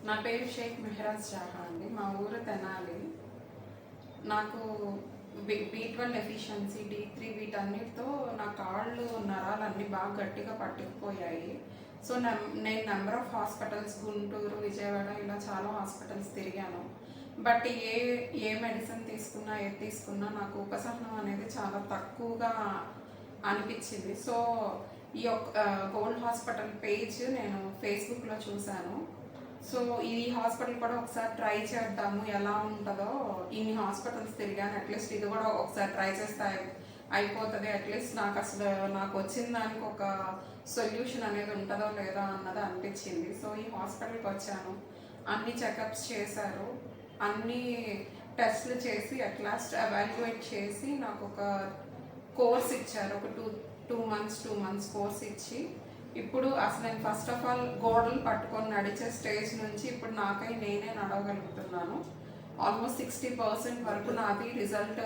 నా పేరు షేక్ మెహరాజ్ షాహా అండి. మా ఊరు తెనాలి. నాకు B12 ఎఫిషియన్సీ, D3 వీటన్నిటితో నా కాళ్ళు నరాలన్నీ బాగా గట్టిగా పట్టుకుపోయాయి. సో నేను number of hospitals, Guntur, Vijayawada ఇలా చాలా హాస్పిటల్స్ తిరిగాను. బట్ ఏ మెడిసిన్ తీసుకున్నా, ఏది తీసుకున్నా నాకు ఉపశమనం అనేది చాలా తక్కువగా అనిపించింది. సో ఈ యొక్క గోల్డ్ హాస్పిటల్ పేజ్ నేను ఫేస్బుక్లో చూశాను. సో ఈ హాస్పిటల్ కూడా ఒకసారి ట్రై చేద్దాము, ఎలా ఉంటుందో. ఇన్ని హాస్పిటల్స్ తిరిగాను, అట్లీస్ట్ ఇది కూడా ఒకసారి ట్రై చేస్తే అయిపోతుంది. అట్లీస్ట్ నాకు వచ్చిన దానికి ఒక సొల్యూషన్ అనేది ఉంటుందో లేదో అన్నది అనిపించింది. సో ఈ హాస్పిటల్కి వచ్చాను, అన్ని చెకప్స్ చేశారు, అన్ని టెస్ట్లు చేసి అట్ లాస్ట్ ఎవాల్యుయేట్ చేసి నాకు ఒక కోర్స్ ఇచ్చారు. ఒక టూ మంత్స్ కోర్స్ ఇచ్చి ఇప్పుడు అసలు నేను ఫస్ట్ ఆఫ్ ఆల్ గోడలు పట్టుకొని నడిచే స్టేజ్ నుంచి ఇప్పుడు నాకై నేనే నడవగలుగుతున్నాను. ఆల్మోస్ట్ 60% వరకు నాది రిజల్ట్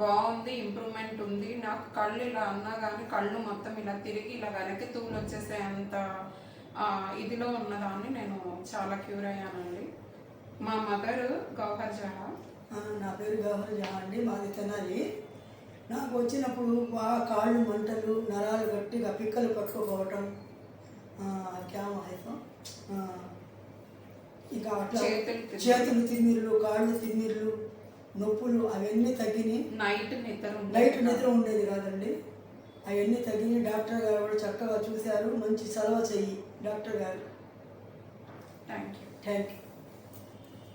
బాగుంది, ఇంప్రూవ్మెంట్ ఉంది. నాకు కళ్ళు ఇలా అన్నా కానీ కళ్ళు మొత్తం ఇలా తిరిగి ఇలా వెనక్కి తూలు వచ్చేసే అంత ఇదిలో ఉన్నదాన్ని నేను చాలా క్యూర్ అయ్యానండి. మా మదర్ గౌహర్ జహా. నా పేరు గౌహర్ జహా అండి, మాది తెనాలి. నాకు వచ్చినప్పుడు బాగా కాళ్ళు మంటలు, నరాలు గట్టిగా పిక్కలు పట్టుకోపోవటం, ఇక అట్లా చేతులు తిమ్మిర్లు, కాళ్ళు తిమ్మిర్లు, నొప్పులు అవన్నీ తగ్గినాయి. నైట్ నిద్ర ఉండేది కాదండి, అవన్నీ తగ్గినాయి. డాక్టర్ గారు కూడా చక్కగా చూశారు, మంచి సలవ చెయ్యి డాక్టర్ గారు. Thank you. Thank you.